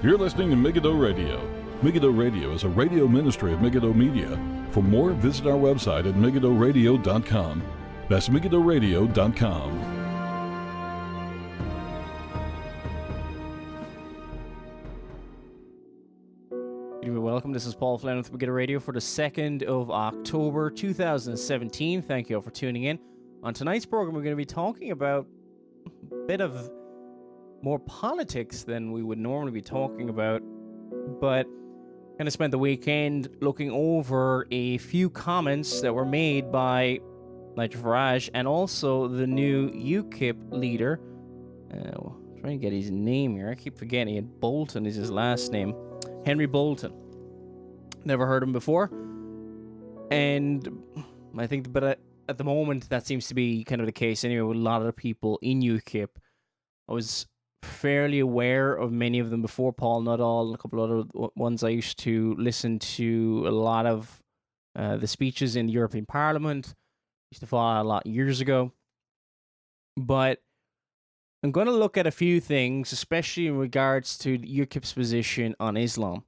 You're listening to MEGIDDO Radio. MEGIDDO Radio is a radio ministry of MEGIDDO Media. For more, visit our website at megiddoradio.com. That's megiddoradio.com. Welcome. This is Paul Flynn with MEGIDDO Radio for the 2nd of October 2017. Thank you all for tuning in. On tonight's program, we're going to be talking about a bit of more politics than we would normally be talking about, but I'm going to spend the weekend looking over a few comments that were made by Nigel Farage and also the new UKIP leader. Trying to get his name here. I keep forgetting it. Bolton is his last name. Henry Bolton. Never heard him before. And I think, but at the moment, that seems to be kind of the case anyway with a lot of the people in UKIP. I was fairly aware of many of them before, Paul, not all. A couple of other ones I used to listen to a lot of the speeches in the European Parliament. Used to follow a lot years ago. But I'm going to look at a few things, especially in regards to UKIP's position on Islam.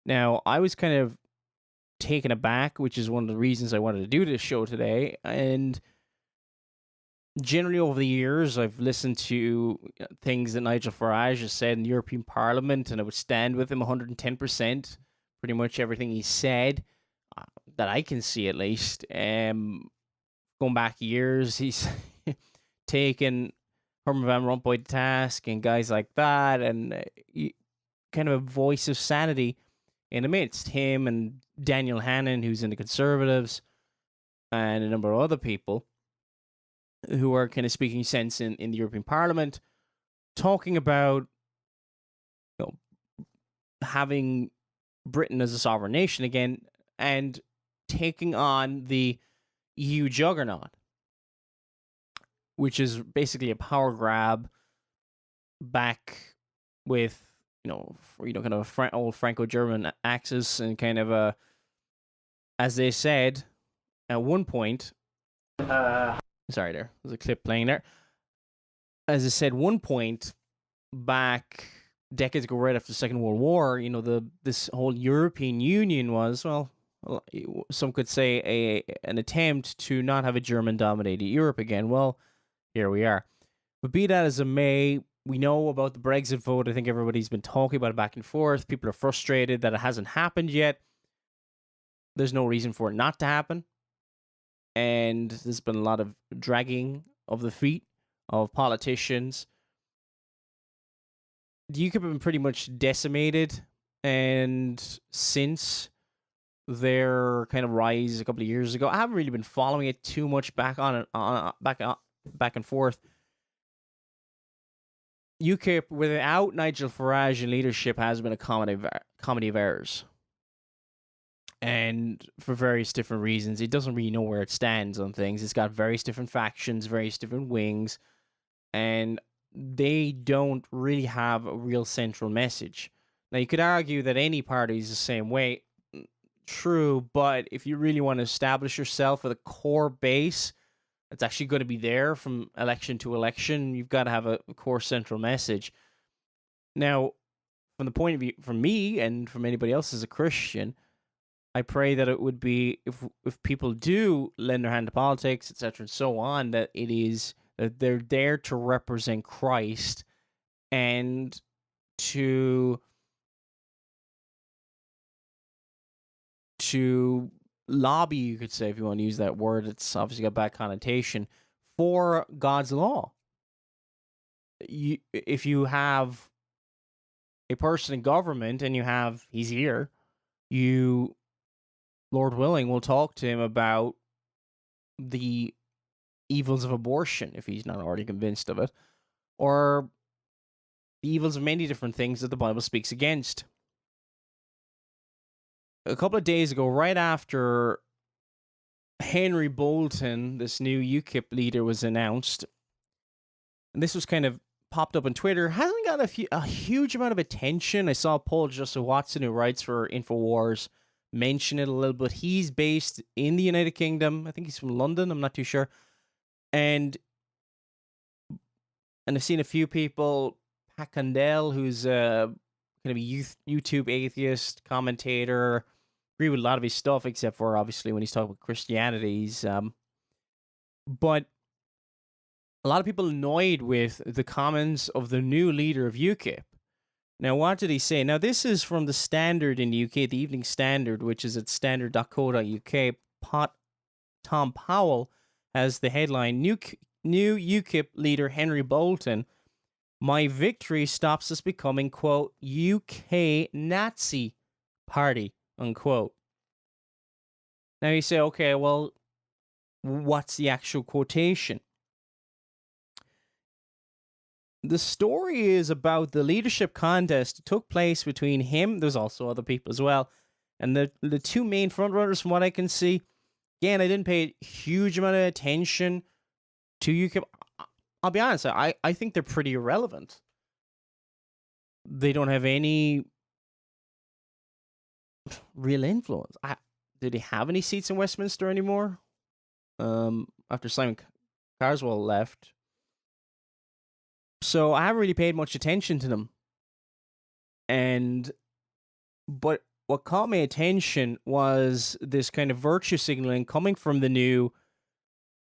Now, I was kind of taken aback, which is one of the reasons I wanted to do this show today. And generally over the years, I've listened to things that Nigel Farage has said in the European Parliament, and I would stand with him 110%, pretty much everything he said, that I can see at least. Going back years, he's taken Herman Van Rompuy to task and guys like that, and kind of a voice of sanity in the midst. Him and Daniel Hannan, who's in the Conservatives, and a number of other people who are kind of speaking sense in the European Parliament, talking about having Britain as a sovereign nation again and taking on the EU juggernaut, which is basically a power grab back with, kind of a old Franco-German axis, and kind of a, as they said, at one point, sorry, there's a clip playing there. As I said, one point back decades ago, right after the Second World War, this whole European Union was, well, some could say an attempt to not have a German-dominated Europe again. Well, here we are. But be that as it may, we know about the Brexit vote. I think everybody's been talking about it back and forth. People are frustrated that it hasn't happened yet. There's no reason for it not to happen. And there's been a lot of dragging of the feet of politicians. The UKIP have been pretty much decimated, and since their kind of rise a couple of years ago, I haven't really been following it too much back and forth. UKIP, without Nigel Farage in leadership, has been a comedy of errors. And for various different reasons, it doesn't really know where it stands on things. It's got various different factions, various different wings, and they don't really have a real central message. Now, you could argue that any party is the same way. True, but if you really want to establish yourself with a core base that's actually going to be there from election to election, you've got to have a core central message. Now, from the point of view, from me and from anybody else as a Christian, I pray that it would be, if people do lend their hand to politics, etc., and so on, that they're there to represent Christ and to lobby, you could say, if you want to use that word. It's obviously got a bad connotation, for God's law. If you have a person in government and he's here, you, Lord willing, will talk to him about the evils of abortion, if he's not already convinced of it, or the evils of many different things that the Bible speaks against. A couple of days ago, right after Henry Bolton, this new UKIP leader, was announced, and this was kind of popped up on Twitter, hasn't got a huge amount of attention. I saw Paul Joseph Watson, who writes for InfoWars, mention it a little bit. He's based in the United Kingdom. I think he's from London. I'm not too sure. And I've seen a few people, Pat Condell, who's kind kind of a YouTube atheist commentator. Agree with a lot of his stuff, except for obviously when he's talking about Christianity. But a lot of people annoyed with the comments of the new leader of UKIP. Now, what did he say? Now, this is from the Standard in the UK, the Evening Standard, which is at standard.co.uk. Tom Powell has the headline, New UKIP leader Henry Bolton, my victory stops us becoming, quote, UK Nazi party, unquote. Now you say, okay, well, what's the actual quotation? The story is about the leadership contest that took place between him, there's also other people as well, and the two main frontrunners from what I can see. Again, I didn't pay a huge amount of attention to UKIP. I'll be honest, I think they're pretty irrelevant. They don't have any real influence. Do they have any seats in Westminster anymore? After Simon Carswell left. So I haven't really paid much attention to them. But what caught my attention was this kind of virtue signaling coming from the new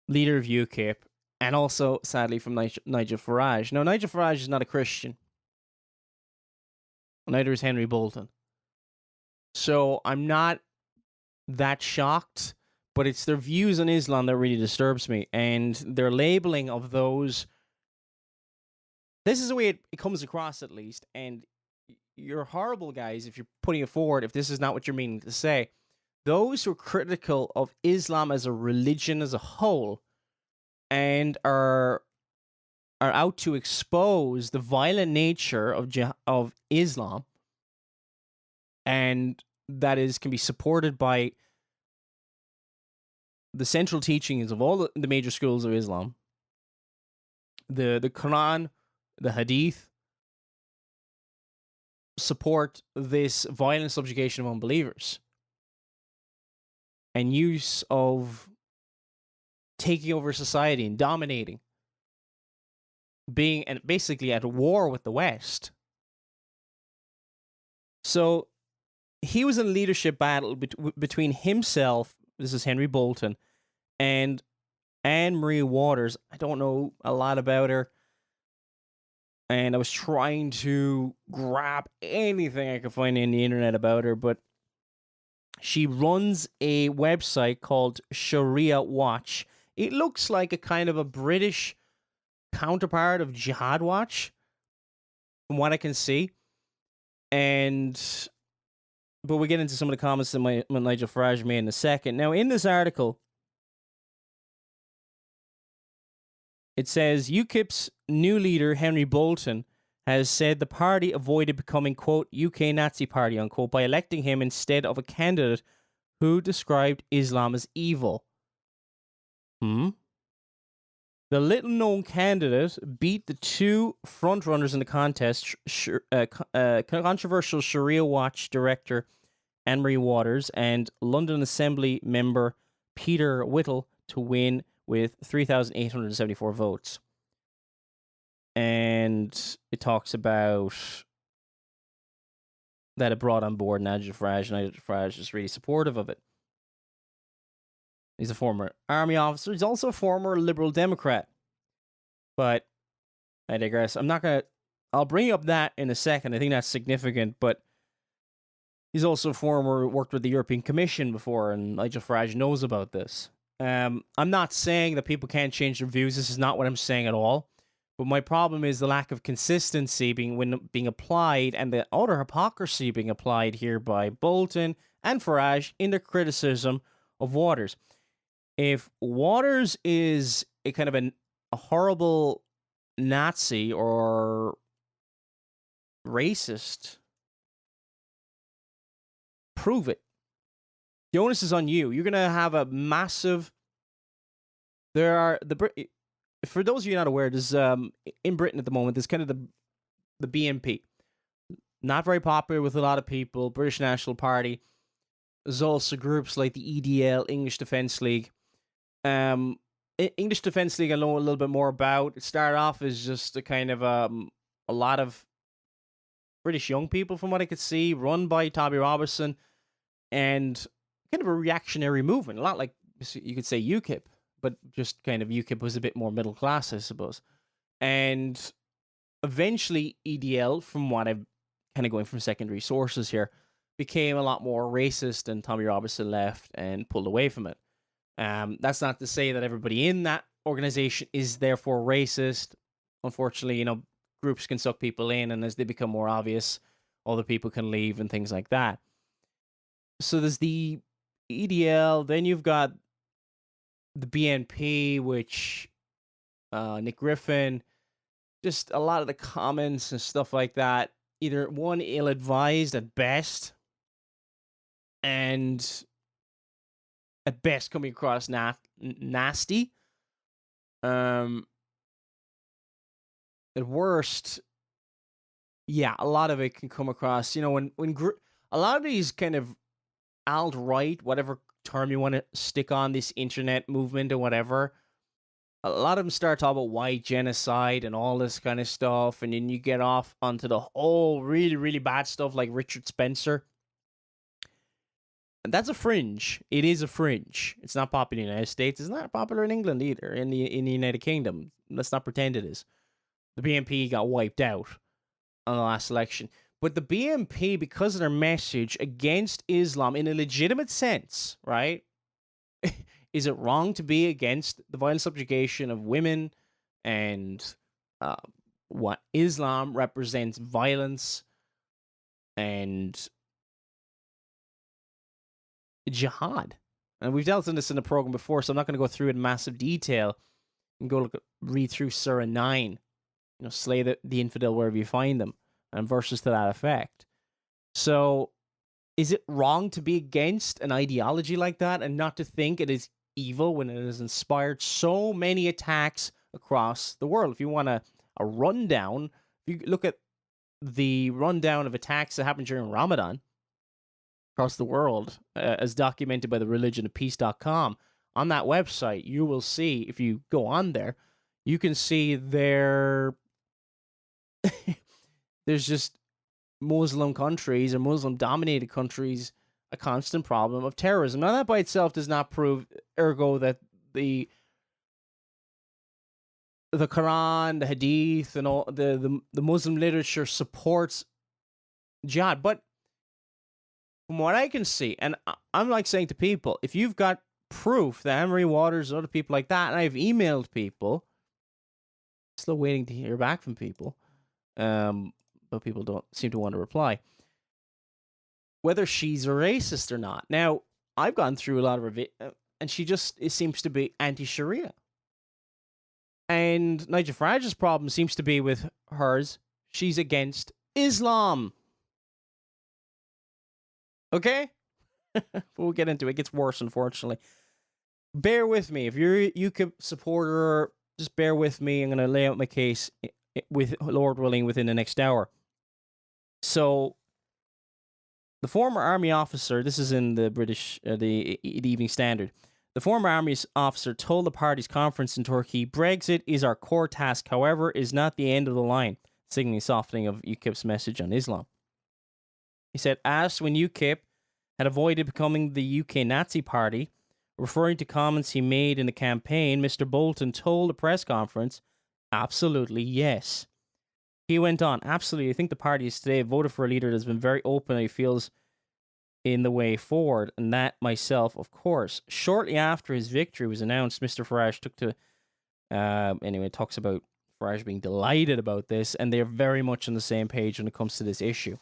leader of UKIP, and also, sadly, from Nigel Farage. Now, Nigel Farage is not a Christian. Neither is Henry Bolton. So I'm not that shocked, but it's their views on Islam that really disturbs me, and their labeling of those. This is the way it comes across, at least, and you're horrible, guys, if you're putting it forward, if this is not what you're meaning to say. Those who are critical of Islam as a religion as a whole and are out to expose the violent nature of Islam, and that can be supported by the central teachings of all the major schools of Islam, the Quran, the Hadith, support this violent subjugation of unbelievers and use of taking over society and dominating, being and basically at war with the West. So he was in a leadership battle between himself, this is Henry Bolton, and Anne Marie Waters. I don't know a lot about her, and I was trying to grab anything I could find in the internet about her, but she runs a website called Sharia Watch. It looks like a kind of a British counterpart of Jihad Watch, from what I can see. But we'll get into some of the comments that Nigel Farage made in a second. Now, in this article, it says UKIP's new leader, Henry Bolton, has said the party avoided becoming, quote, UK Nazi party, unquote, by electing him instead of a candidate who described Islam as evil. The little-known candidate beat the two frontrunners in the contest, controversial Sharia Watch director Anne-Marie Waters and London Assembly member Peter Whittle, to win with 3,874 votes. And it talks about that it brought on board Nigel Farage. Nigel Farage is really supportive of it. He's a former army officer. He's also a former Liberal Democrat. But I digress. I'll bring up that in a second. I think that's significant. But he's also worked with the European Commission before, and Nigel Farage knows about this. I'm not saying that people can't change their views. This is not what I'm saying at all. But my problem is the lack of consistency being applied, and the utter hypocrisy being applied here by Bolton and Farage in their criticism of Waters. If Waters is a kind of a horrible Nazi or racist, prove it. The onus is on you. You're going to have a massive... For those of you not aware, there's in Britain at the moment, there's kind of the BNP. Not very popular with a lot of people. British National Party. There's also groups like the EDL, English Defence League. English Defence League I know a little bit more about. It started off as just a kind of a lot of British young people, from what I could see, run by Tommy Robinson, and kind of a reactionary movement. A lot like, you could say, UKIP, but just kind of UKIP was a bit more middle class, I suppose. And eventually, EDL, from what I'm kind of going from secondary sources here, became a lot more racist, and Tommy Robinson left and pulled away from it. That's not to say that everybody in that organization is therefore racist. Unfortunately, groups can suck people in, and as they become more obvious, other people can leave and things like that. So there's the EDL, then you've got the BNP, which Nick Griffin, just a lot of the comments and stuff like that, either one, ill-advised at best, and at best coming across nasty. At worst, yeah, a lot of it can come across, when a lot of these kind of alt-right, whatever term you want to stick on this internet movement or whatever, a lot of them start talking about white genocide and all this kind of stuff, and then you get off onto the whole really, really bad stuff like Richard Spencer. And that's a fringe. It is a fringe. It's not popular in the United States. It's not popular in England either, in the United Kingdom. Let's not pretend it is. The BNP got wiped out on the last election. But the BNP, because of their message against Islam in a legitimate sense, right? Is it wrong to be against the violent subjugation of women and what Islam represents, violence and jihad? And we've dealt in this in the program before, so I'm not going to go through it in massive detail. You can read through Surah 9, slay the infidel wherever you find them, and verses to that effect. So, is it wrong to be against an ideology like that and not to think it is evil when it has inspired so many attacks across the world? If you want a rundown, if you look at the rundown of attacks that happened during Ramadan across the world, as documented by the religionofpeace.com, on that website, you will see, if you go on there, you can see there's just Muslim countries or Muslim-dominated countries a constant problem of terrorism. Now, that by itself does not prove, ergo, that the Quran, the Hadith, and all the Muslim literature supports jihad. But from what I can see, and I'm like saying to people, if you've got proof that Anne Marie Waters and other people like that, and I've emailed people, still waiting to hear back from people, but people don't seem to want to reply, whether she's a racist or not. Now, I've gone through a lot of her and it seems to be anti-Sharia. And Nigel Farage's problem seems to be with hers, she's against Islam. Okay? We'll get into it. It gets worse, unfortunately. Bear with me. If you're a UKIP supporter, just bear with me. I'm going to lay out my case, with Lord willing, within the next hour. So, the former army officer, this is in the British, the Evening Standard, the former army officer told the party's conference in Turkey, "Brexit is our core task, however, is not the end of the line," signaling softening of UKIP's message on Islam. He said, asked when UKIP had avoided becoming the UK Nazi party, referring to comments he made in the campaign, Mr. Bolton told a press conference, "Absolutely, yes." He went on, "Absolutely, I think the party is today voted for a leader that has been very open and he feels in the way forward, and that myself, of course." Shortly after his victory was announced, Mr. Farage took to, anyway, talks about Farage being delighted about this, and they're very much on the same page when it comes to this issue.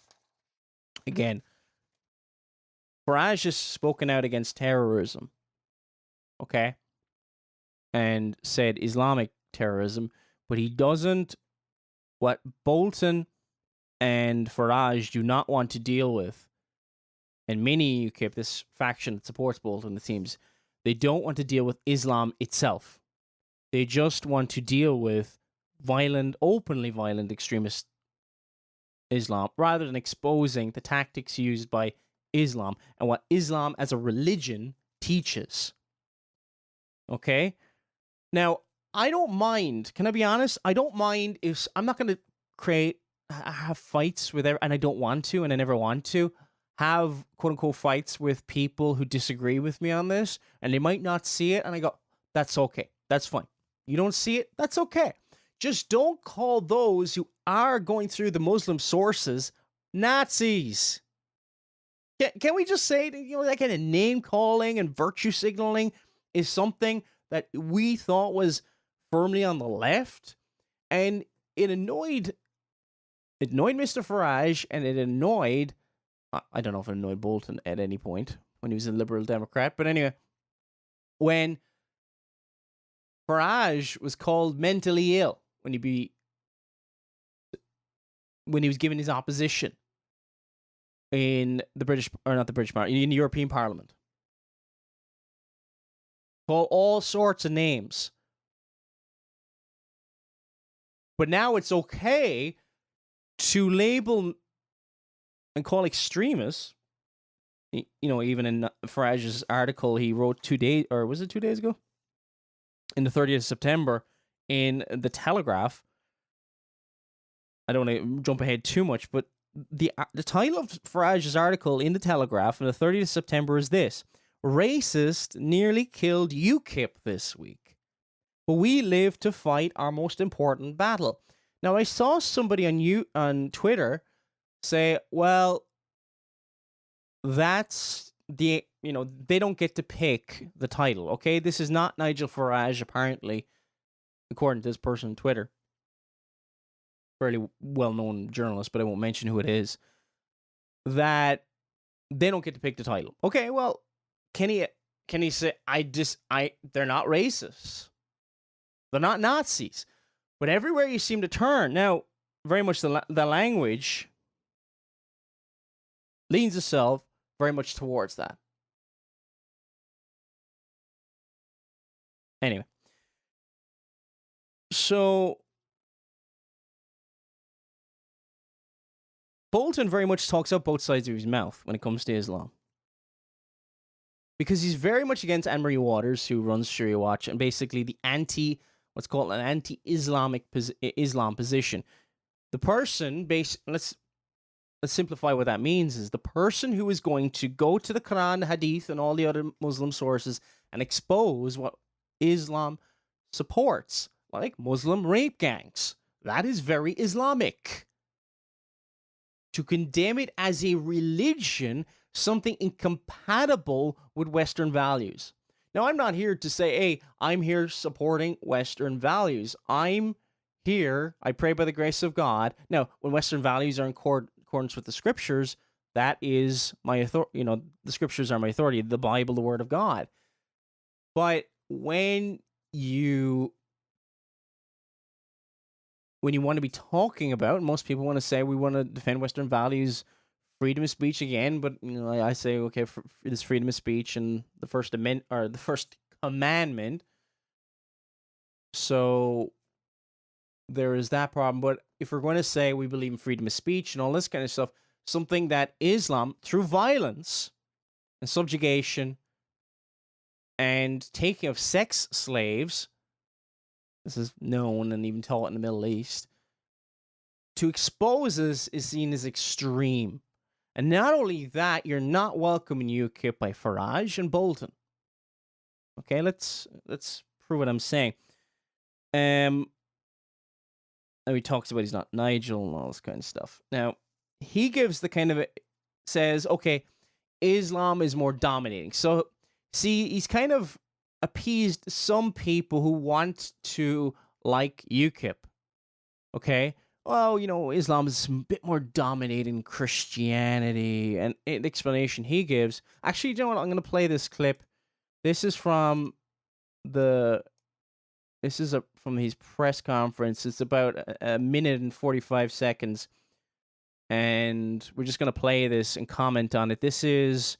Again, Farage has spoken out against terrorism, okay, and said Islamic terrorism, but he doesn't, what Bolton and Farage do not want to deal with, and many UKIP, this faction that supports Bolton, it seems, they don't want to deal with Islam itself. They just want to deal with violent, openly violent extremist Islam, rather than exposing the tactics used by Islam and what Islam as a religion teaches. Okay? Now, I don't mind, can I be honest? I don't mind if, I'm not going to have fights with and I don't want to, and I never want to have quote unquote fights with people who disagree with me on this, and they might not see it, and I go, that's okay, that's fine. You don't see it, that's okay. Just don't call those who are going through the Muslim sources Nazis. Can we just say, that kind of name calling and virtue signaling is something that we thought was firmly on the left, and it annoyed Mr. Farage, and it annoyed, I don't know if it annoyed Bolton at any point when he was a Liberal Democrat, but anyway, when Farage was called mentally ill when he was given his opposition in the British, or not the British Parliament, in the European Parliament. Call all sorts of names. But now it's okay to label and call extremists, even in Farage's article he wrote 2 days, or was it 2 days ago? In the 30th of September in The Telegraph. I don't want to jump ahead too much, but the title of Farage's article in The Telegraph on the 30th of September is this: Racist nearly killed UKIP this week, but we live to fight our most important battle. Now, I saw somebody on Twitter say, well, that's they don't get to pick the title, okay? This is not Nigel Farage, apparently, according to this person on Twitter. Fairly well-known journalist, but I won't mention who it is. That they don't get to pick the title. Okay, well, can he say, they're not racists. They're not Nazis. But everywhere you seem to turn, now, very much the language leans itself very much towards that. Anyway. So, Bolton very much talks out both sides of his mouth when it comes to Islam. Because he's very much against Anne-Marie Waters, who runs Sharia Watch, and basically the what's called an anti-Islamic Islam position. The person, let's simplify what that means, is the person who is going to go to the Quran, the Hadith, and all the other Muslim sources and expose what Islam supports, like Muslim rape gangs. That is very Islamic. To condemn it as a religion, something incompatible with Western values. Now, I'm not here to say, hey, I'm here supporting Western values. I'm here, I pray by the grace of God. Now, when Western values are in accordance with the scriptures, that is my authority. The scriptures are my authority, the Bible, the Word of God. But when you want to be talking about, most people want to say we want to defend Western values, freedom of speech again, but I say, okay, for this freedom of speech and the First Amendment, or the First Commandment. So there is that problem. But if we're going to say we believe in freedom of speech and all this kind of stuff, something that Islam, through violence and subjugation and taking of sex slaves, this is known and even taught in the Middle East, to expose this is seen as extreme. And not only that, you're not welcome in UKIP by Farage and Bolton. Okay, let's prove what I'm saying. And he talks about he's not Nigel and all this kind of stuff. Now, he gives the kind of, says, okay, Islam is more dominating. So, see, he's kind of appeased some people who want to like UKIP. Okay? Well, Islam is a bit more dominating Christianity. And the explanation he gives, actually, you know what? I'm going to play this clip. This is from from his press conference. It's about a minute and 45 seconds. And we're just going to play this and comment on it. This is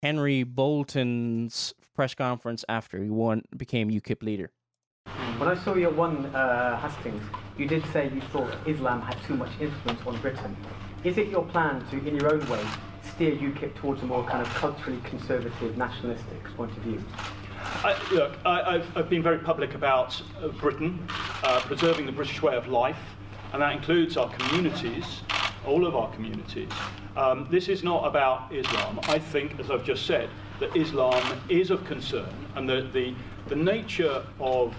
Henry Bolton's press conference after he became UKIP leader. When I saw you at one Hastings, you did say you thought Islam had too much influence on Britain. Is it your plan to, in your own way, steer UKIP towards a more kind of culturally conservative, nationalistic point of view? I've been very public about Britain, preserving the British way of life, and that includes our communities, all of our communities. This is not about Islam. I think, as I've just said, that Islam is of concern, and the nature of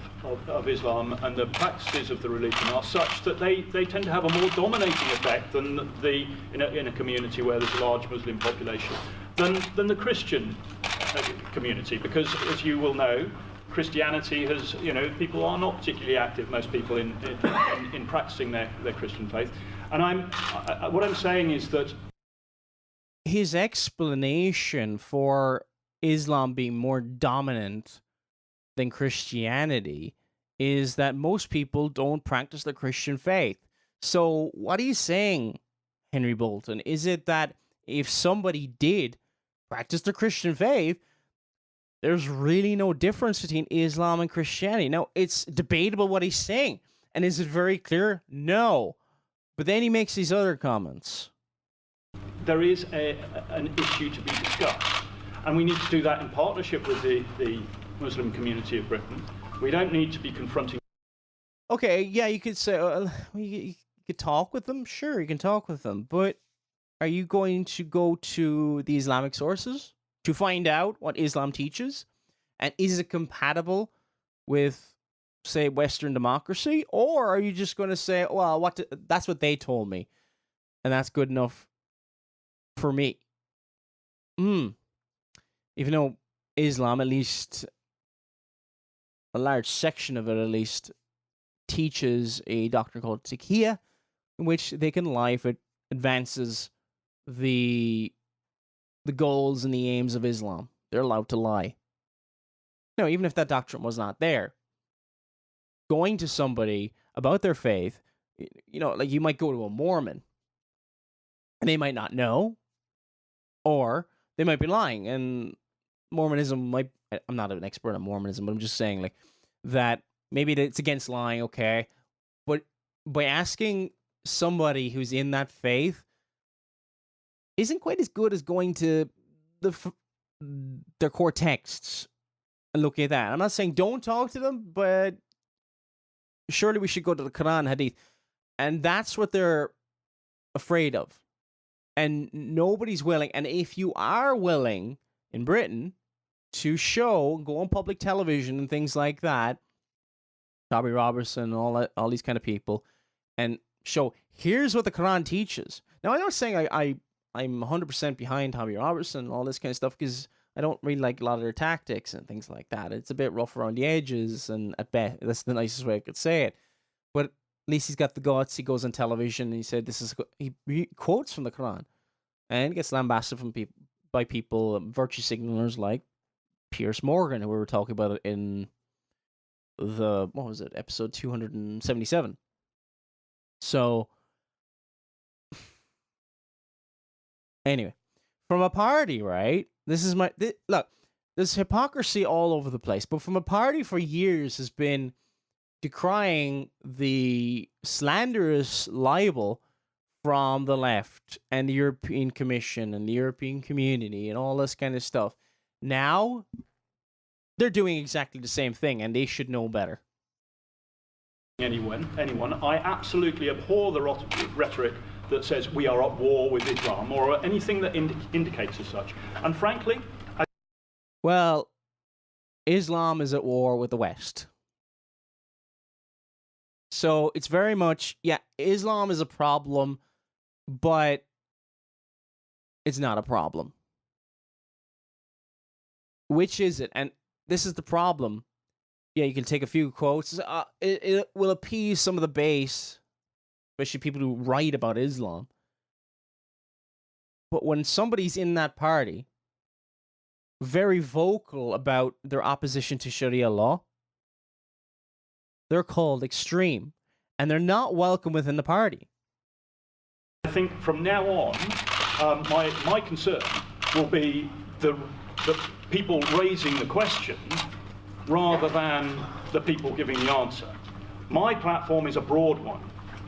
Islam and the practices of the religion are such that they tend to have a more dominating effect than in a community where there's a large Muslim population than the Christian community, because, as you will know, Christianity has, people are not particularly active, most people, in practicing their Christian faith. And what I'm saying is that his explanation for Islam being more dominant than Christianity is that most people don't practice the Christian faith. So what are you saying, Henry Bolton? Is it that if somebody did practice the Christian faith, there's really no difference between Islam and Christianity? Now, it's debatable what he's saying. And is it very clear? No. But then he makes these other comments. There is an issue to be discussed. And we need to do that in partnership with the Muslim community of Britain. We don't need to be confronting... Okay, yeah, you could say, you could talk with them. Sure, you can talk with them. But are you going to go to the Islamic sources to find out what Islam teaches? And is it compatible with, say, Western democracy? Or are you just going to say, well, that's what they told me, and that's good enough for me? Even though Islam, at least a large section of it at least, teaches a doctrine called taqiyya, in which they can lie if it advances the goals and the aims of Islam. They're allowed to lie. No, even if that doctrine was not there, going to somebody about their faith, like you might go to a Mormon, and they might not know, or they might be lying, and Mormonism might... I'm not an expert on Mormonism, but I'm just saying, like, that maybe it's against lying, okay, but by asking somebody who's in that faith isn't quite as good as going to their core texts and looking at that. I'm not saying don't talk to them, but surely we should go to the Quran and Hadith. And that's what they're afraid of. And nobody's willing. And if you are willing in Britain to go on public television and things like that, Tommy Robertson, all these kind of people, and show, here's what the Quran teaches. Now, I'm not saying I'm 100% behind Tommy Robertson and all this kind of stuff, because I don't really like a lot of their tactics and things like that. It's a bit rough around the edges, and at best, that's the nicest way I could say it. But at least he's got the guts. He goes on television and he said he quotes from the Quran, and gets lambasted by people, virtue signalers like Piers Morgan, who we were talking about in episode 277. So, anyway, from a party, right? Look, there's hypocrisy all over the place, but from a party for years has been decrying the slanderous libel from the left and the European Commission and the European community and all this kind of stuff. Now, they're doing exactly the same thing, and they should know better. Anyone, I absolutely abhor the rhetoric that says we are at war with Islam, or anything that indicates as such. And frankly, well, Islam is at war with the West. So it's very much, yeah, Islam is a problem, but it's not a problem. Which is it? And this is the problem. Yeah, you can take a few quotes. It will appease some of the base, especially people who write about Islam. But when somebody's in that party, very vocal about their opposition to Sharia law, they're called extreme, and they're not welcome within the party. I think from now on, my concern will be the people raising the question rather than the people giving the answer. My platform is a broad one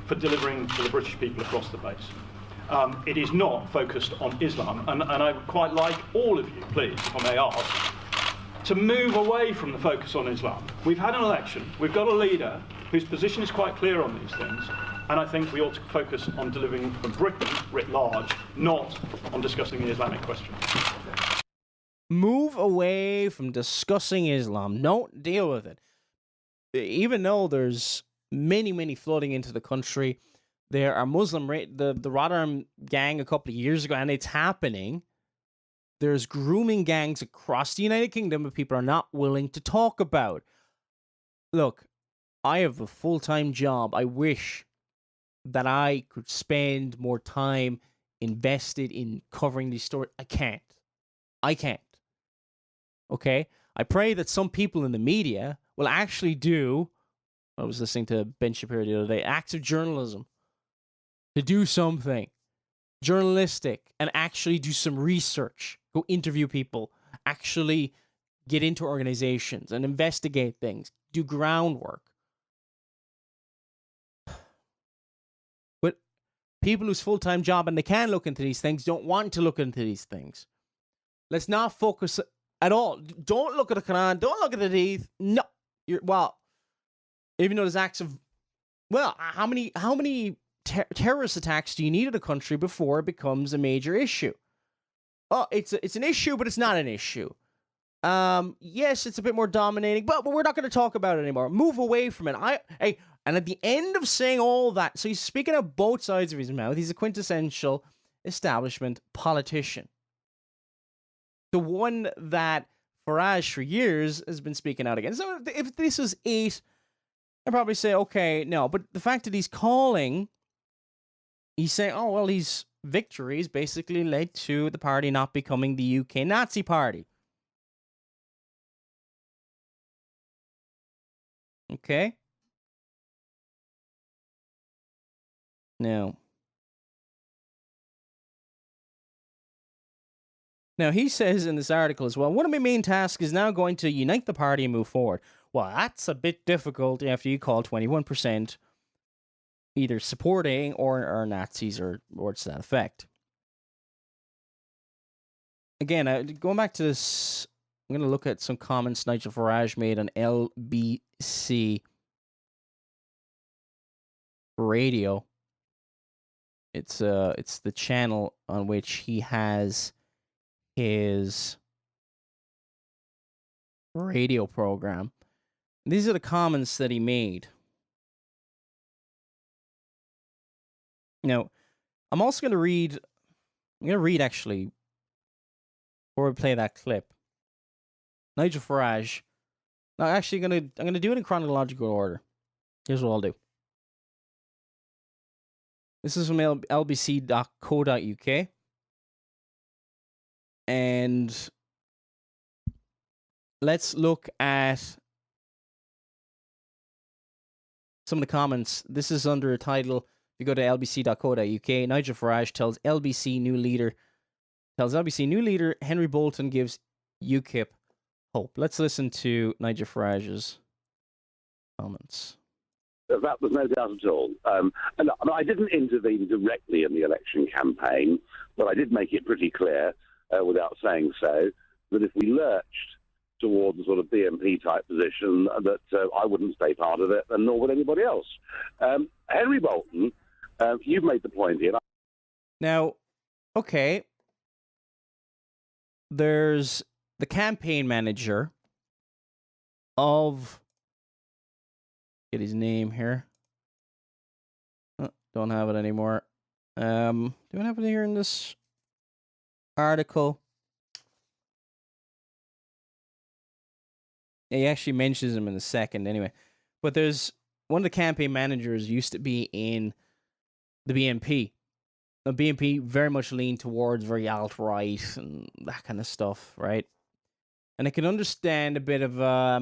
for delivering to the British people across the base. It is not focused on Islam, and I would quite like all of you, please, if I may ask, to move away from the focus on Islam. We've had an election, we've got a leader whose position is quite clear on these things. And I think we ought to focus on delivering for Britain writ large, not on discussing the Islamic question. Move away from discussing Islam. Don't deal with it. Even though there's many flooding into the country, there are the Rotterdam gang a couple of years ago, and it's happening. There's grooming gangs across the United Kingdom that people are not willing to talk about. Look, I have a full-time job. I wish that I could spend more time invested in covering these stories. I can't. Okay? I pray that some people in the media will actually do, I was listening to Ben Shapiro the other day, acts of journalism. To do something journalistic and actually do some research. Go interview people. Actually get into organizations and investigate things. Do groundwork. But people whose full-time job and they can look into these things don't want to look into these things. Let's not focus at all. Don't look at the Quran. Don't look at the Hadith. No. Even though there's acts of, how many terrorist attacks do you need in a country before it becomes a major issue? Oh, it's an issue, but it's not an issue. Yes, it's a bit more dominating, but we're not going to talk about it anymore. Move away from it. And at the end of saying all that, so he's speaking out both sides of his mouth. He's a quintessential establishment politician. The one that Farage for years has been speaking out against. So if this was 8, I'd probably say, okay, no. But the fact that he's saying, his victories basically led to the party not becoming the UK Nazi party. Okay? Now, he says in this article as well, one of my main tasks is now going to unite the party and move forward. Well, that's a bit difficult after you call 21% either supporting or Nazis or to that effect. Again, going back to this, I'm going to look at some comments Nigel Farage made on LBC Radio. It's the channel on which he has his radio program. These are the comments that he made. Now, I'm also going to read. I'm going to read actually before we play that clip. Nigel Farage. No, actually, I'm going to do it in chronological order. Here's what I'll do. This is from lbc.co.uk. And let's look at some of the comments. This is under a title. If you go to lbc.co.uk, Nigel Farage tells LBC new leader Henry Bolton gives UKIP hope. Let's listen to Nigel Farage's comments. That was no doubt at all. And I didn't intervene directly in the election campaign, but I did make it pretty clear, without saying so, that if we lurched towards a sort of BNP type position, that I wouldn't stay part of it, and nor would anybody else. Henry Bolton, you've made the point here. Now, okay, there's the campaign manager of, get his name here. Oh, don't have it anymore. Do I have it here in this article? He actually mentions him in a second anyway. But there's one of the campaign managers used to be in the BNP. The BNP very much leaned towards very alt-right and that kind of stuff, right? And I can understand a bit of a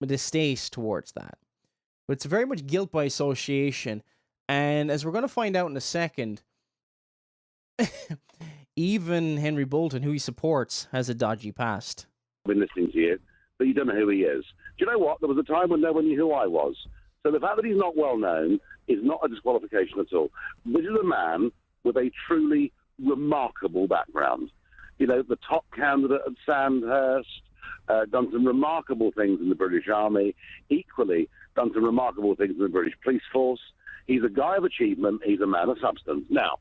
distaste towards that. But it's very much guilt by association. And as we're going to find out in a second, even Henry Bolton, who he supports, has a dodgy past. I've been listening to you, but you don't know who he is. Do you know what? There was a time when no one knew who I was. So the fact that he's not well known is not a disqualification at all. This is a man with a truly remarkable background. You know, the top candidate at Sandhurst, done some remarkable things in the British Army. Equally, done some remarkable things in the British police force. He's a guy of achievement. He's a man of substance. Now,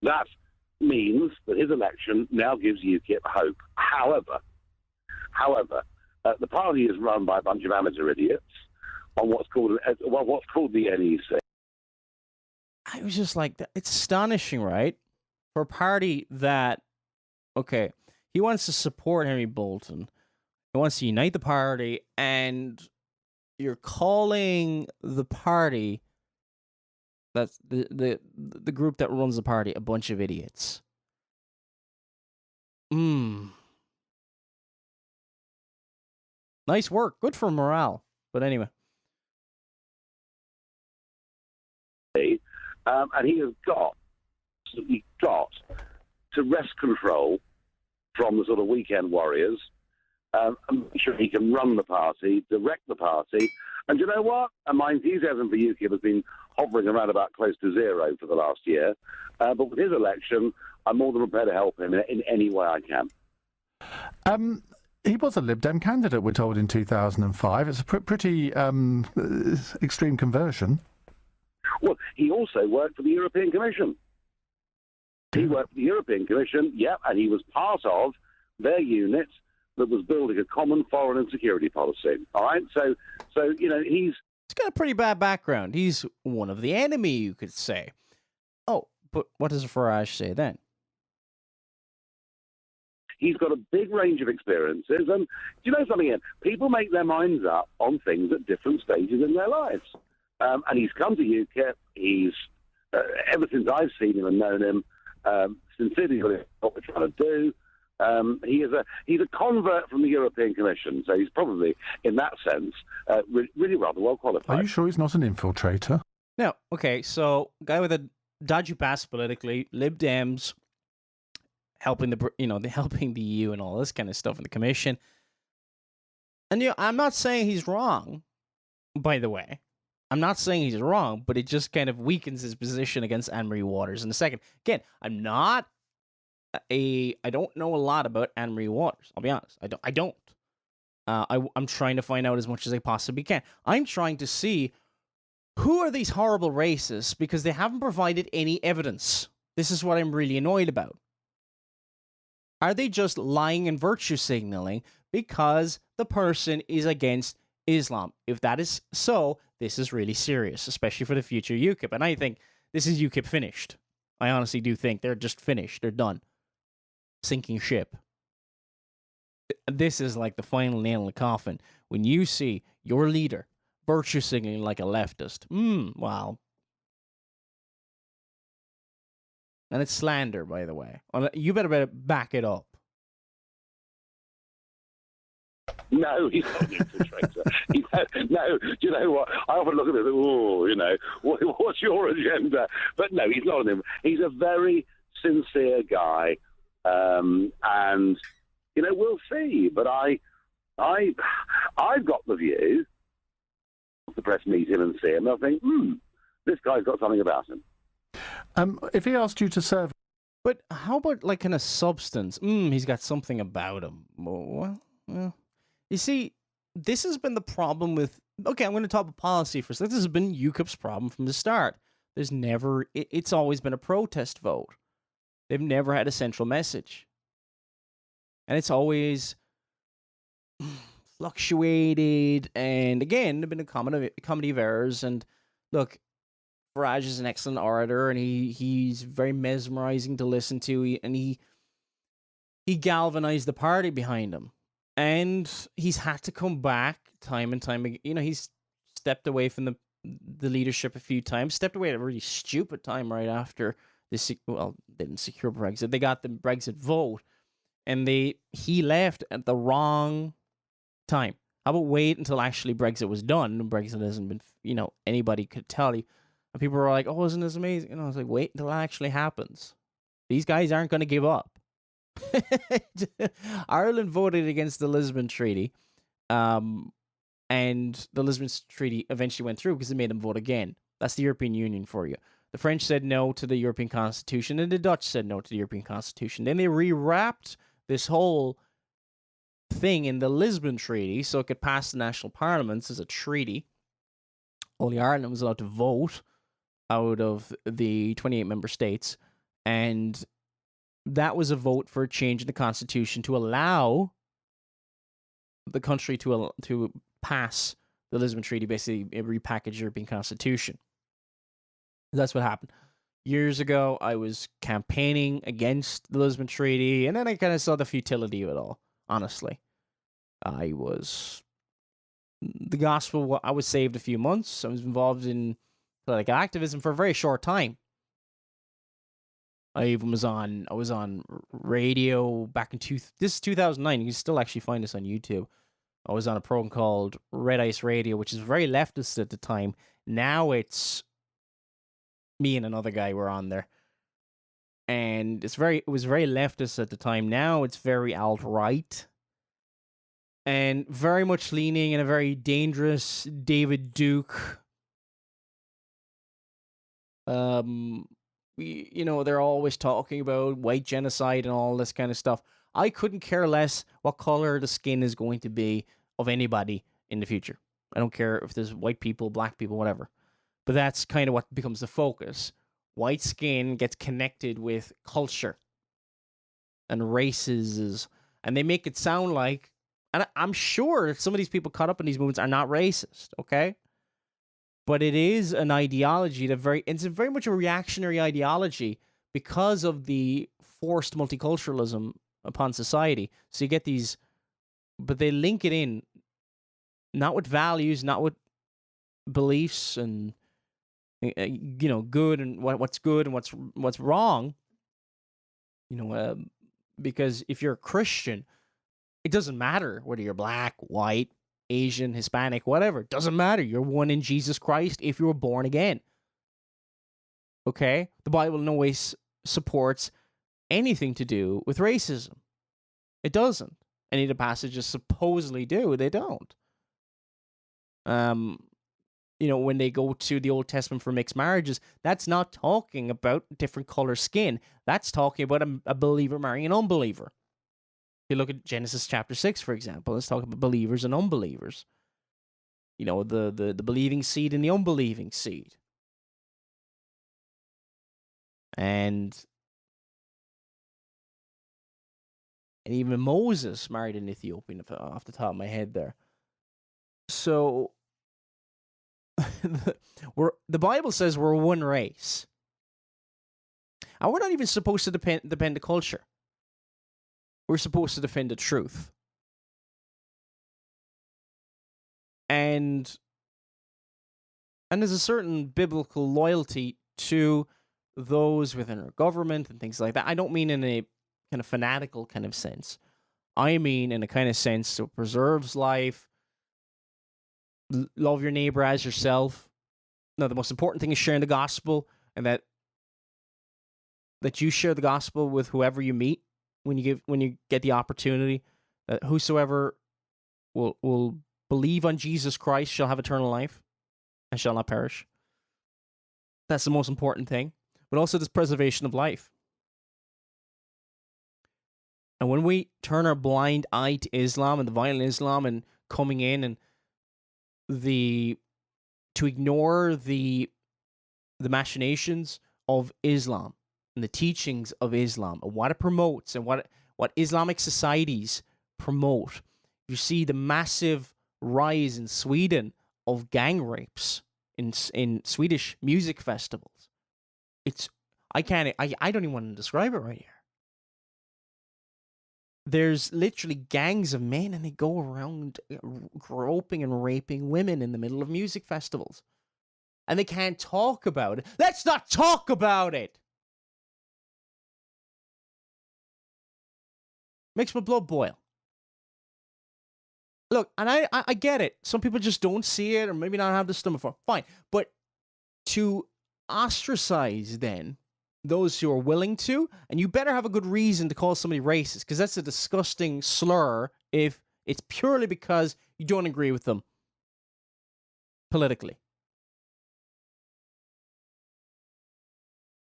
that means that his election now gives UKIP hope. However, the party is run by a bunch of amateur idiots on what's called the NEC. I was just like, it's astonishing, right? For a party that, okay, he wants to support Henry Bolton, he wants to unite the party, and you're calling the party, that's the group that runs the party, a bunch of idiots. Nice work. Good for morale. But anyway. And he has got to wrest control from the sort of weekend warriors and make sure he can run the party, direct the party. And you know what? And my enthusiasm for UKIP has been hovering around about close to zero for the last year. But with his election, I'm more than prepared to help him in any way I can. He was a Lib Dem candidate, we're told, in 2005. It's a pretty extreme conversion. Well, he also worked for the European Commission. He worked for the European Commission, and he was part of their unit that was building a common foreign and security policy. All right? So he's got a pretty bad background. He's one of the enemy, you could say. Oh, but what does Farage say then? He's got a big range of experiences. And do you know something, Ian? People make their minds up on things at different stages in their lives. And he's come to UKIP. He's, ever since I've seen him and known him, sincerely what we're trying to do. He's a convert from the European Commission, so he's probably, in that sense, really rather well qualified. Are you sure he's not an infiltrator? No. Okay, so guy with a dodgy past politically, Lib Dems, helping helping the EU and all this kind of stuff in the Commission. And I'm not saying he's wrong, by the way. I'm not saying he's wrong, but it just kind of weakens his position against Anne-Marie Waters in a second. Again, I don't know a lot about Anne-Marie Waters. I'll be honest. I don't. I'm trying to find out as much as I possibly can. I'm trying to see who are these horrible racists because they haven't provided any evidence. This is what I'm really annoyed about. Are they just lying and virtue signaling because the person is against Islam? If that is so, this is really serious, especially for the future UKIP. And I think this is UKIP finished. I honestly do think they're just finished. They're done. Sinking ship. This is like the final nail in the coffin. When you see your leader virtue signaling like a leftist, wow. And it's slander, by the way. You better back it up. No, he's not an infiltrator. No, do you know what? I often look at it and what's your agenda? But no, he's not an infiltrator. He's a very sincere guy. And, we'll see. But I've got the view, the press meet him and see him, I think, this guy's got something about him. If he asked you to serve... But how about, like, kind of substance? He's got something about him. Well, you see, this has been the problem with... Okay, I'm going to talk about policy for a second. This has been UKIP's problem from the start. There's never... It's always been a protest vote. They've never had a central message. And it's always fluctuated. And again, there've been a comedy of errors. And look, Farage is an excellent orator, and he's very mesmerizing to listen to. He galvanized the party behind him. And he's had to come back time and time again. He's stepped away from the leadership a few times, stepped away at a really stupid time right after this. Well, they didn't secure Brexit. They got the Brexit vote, and he left at the wrong time. How about wait until actually Brexit was done? And Brexit hasn't been, anybody could tell you. And people were like, oh, isn't this amazing? I was like, wait until it actually happens. These guys aren't going to give up. Ireland voted against the Lisbon Treaty, and the Lisbon Treaty eventually went through because it made them vote again. That's the European Union for you. The French said no to the European Constitution, and the Dutch said no to the European Constitution. Then they rewrapped this whole thing in the Lisbon Treaty so it could pass the national parliaments as a treaty, only Ireland was allowed to vote out of the 28 member states, and that was a vote for a change in the constitution to allow the country to pass the Lisbon Treaty, basically a repackaged European constitution. That's what happened. Years ago, I was campaigning against the Lisbon Treaty, and then I kind of saw the futility of it all, honestly. The gospel, I was saved a few months. I was involved in political activism for a very short time. I was on radio back in this is 2009. You can still actually find this on YouTube. I was on a program called Red Ice Radio, which is very leftist at the time. Now it's me and another guy were on there, and it was very leftist at the time. Now it's very alt-right, and very much leaning in a very dangerous David Duke. They're always talking about white genocide and all this kind of stuff. I couldn't care less what color the skin is going to be of anybody in the future. I don't care if there's white people, black people, whatever. But that's kind of what becomes the focus. White skin gets connected with culture and races, and they make it sound like, and I'm sure that some of these people caught up in these movements are not racist, okay? But it is an ideology it's very much a reactionary ideology because of the forced multiculturalism upon society. So you get these, but they link it in, not with values, not with beliefs and good and what's good and what's wrong. Because if you're a Christian, it doesn't matter whether you're black, white, Asian, Hispanic, whatever. It doesn't matter. You're one in Jesus Christ if you were born again. Okay? The Bible in no way supports anything to do with racism. It doesn't. Any of the passages supposedly do. They don't. When they go to the Old Testament for mixed marriages, that's not talking about different color skin. That's talking about a believer marrying an unbeliever. If you look at Genesis chapter 6, for example, let's talk about believers and unbelievers. The believing seed and the unbelieving seed. And even Moses married an Ethiopian, off the top of my head there. So the Bible says we're one race. And we're not even supposed to defend the culture. We're supposed to defend the truth. And there's a certain biblical loyalty to those within our government and things like that. I don't mean in a kind of fanatical kind of sense. I mean in a kind of sense that preserves life, love your neighbor as yourself. No, the most important thing is sharing the gospel, and that you share the gospel with whoever you meet when you get the opportunity. Whosoever will believe on Jesus Christ shall have eternal life and shall not perish. That's the most important thing. But also this preservation of life. And when we turn our blind eye to Islam and the violent Islam and coming in and to ignore the machinations of Islam and the teachings of Islam and what it promotes and what Islamic societies promote, you see the massive rise in Sweden of gang rapes in Swedish music festivals. I don't even want to describe it right here. There's literally gangs of men, and they go around groping and raping women in the middle of music festivals. And they can't talk about it. Let's not talk about it! Makes my blood boil. Look, and I get it. Some people just don't see it, or maybe not have the stomach for it. Fine. But to ostracize, then, those who are willing to, and you better have a good reason to call somebody racist, because that's a disgusting slur if it's purely because you don't agree with them politically.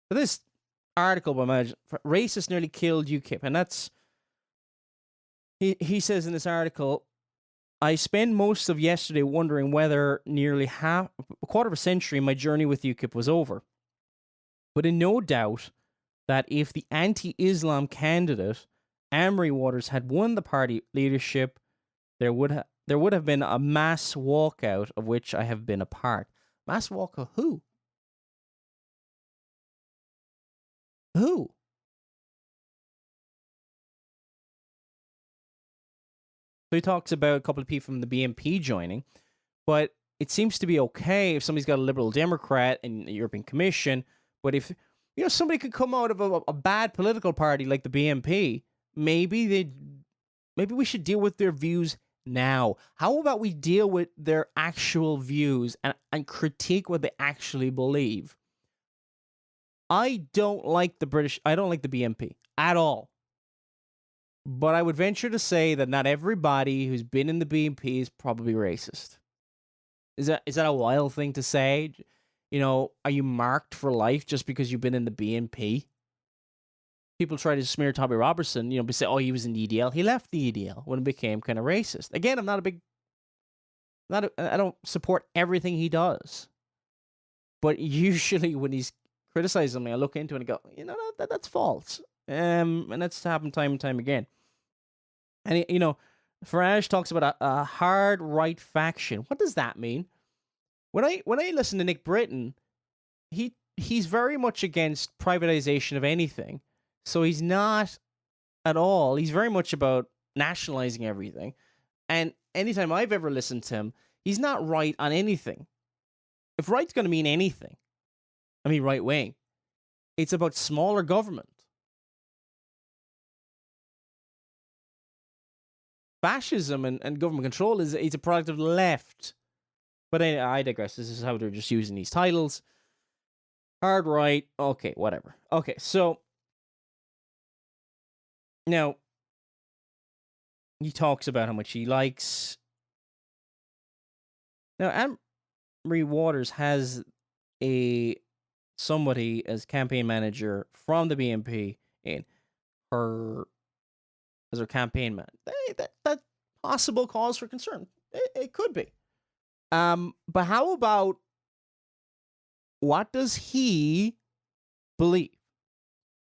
But this article by racist nearly killed UKIP, and that's he says in this article, I spent most of yesterday wondering whether nearly a quarter of a century my journey with UKIP was over. But in no doubt that if the anti-Islam candidate, Amory Waters, had won the party leadership, there would have been a mass walkout of which I have been a part. Mass walkout? Who? Who? So he talks about a couple of people from the BNP joining, but it seems to be okay if somebody's got a Liberal Democrat in the European Commission. But if somebody could come out of a bad political party like the BNP, maybe we should deal with their views now. How about we deal with their actual views and critique what they actually believe? I don't like the BNP at all. But I would venture to say that not everybody who's been in the BNP is probably racist. Is that a wild thing to say? Are you marked for life just because you've been in the BNP? People try to smear Tommy Robertson, say, oh, he was in the EDL. He left the EDL when it became kind of racist. Again, I don't support everything he does. But usually when he's criticizing me, I look into it and go, that's false. And that's happened time and time again. And, Farage talks about a hard right faction. What does that mean? When I listen to Nick Britton, he's very much against privatization of anything. So he's not at all. He's very much about nationalizing everything. And anytime I've ever listened to him, he's not right on anything. If right's going to mean anything, I mean right wing, it's about smaller government. Fascism and government control is a product of the left. But I digress. This is how they're just using these titles. Hard right. Okay, whatever. Okay, so now he talks about how much he likes. Now, Amory Waters has somebody as campaign manager from the BNP in her as her campaign man. That possible cause for concern. It could be. But how about what does he believe?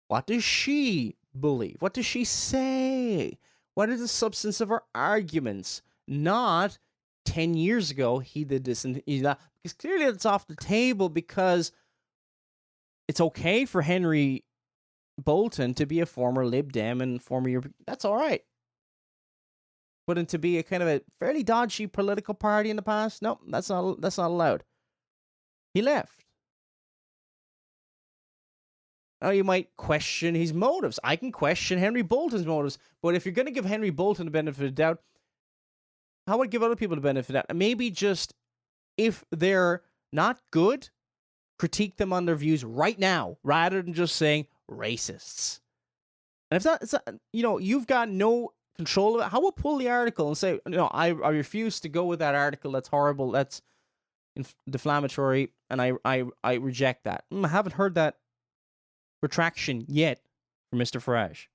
What does she believe? What does she say? What is the substance of her arguments? Not 10 years ago he did this and that. Because clearly it's off the table because it's okay for Henry Bolton to be a former Lib Dem and former European. That's all right. But to be a kind of a fairly dodgy political party in the past, no, that's not allowed. He left. Now you might question his motives. I can question Henry Bolton's motives, but if you're going to give Henry Bolton the benefit of the doubt, how would I give other people the benefit of the doubt? And maybe just if they're not good, critique them on their views right now, rather than just saying racists. And if it's not, you've got no control of it. How about pull the article and say, I refuse to go with that article. That's horrible. That's defamatory, and I reject that. I haven't heard that retraction yet from Mr. Farage.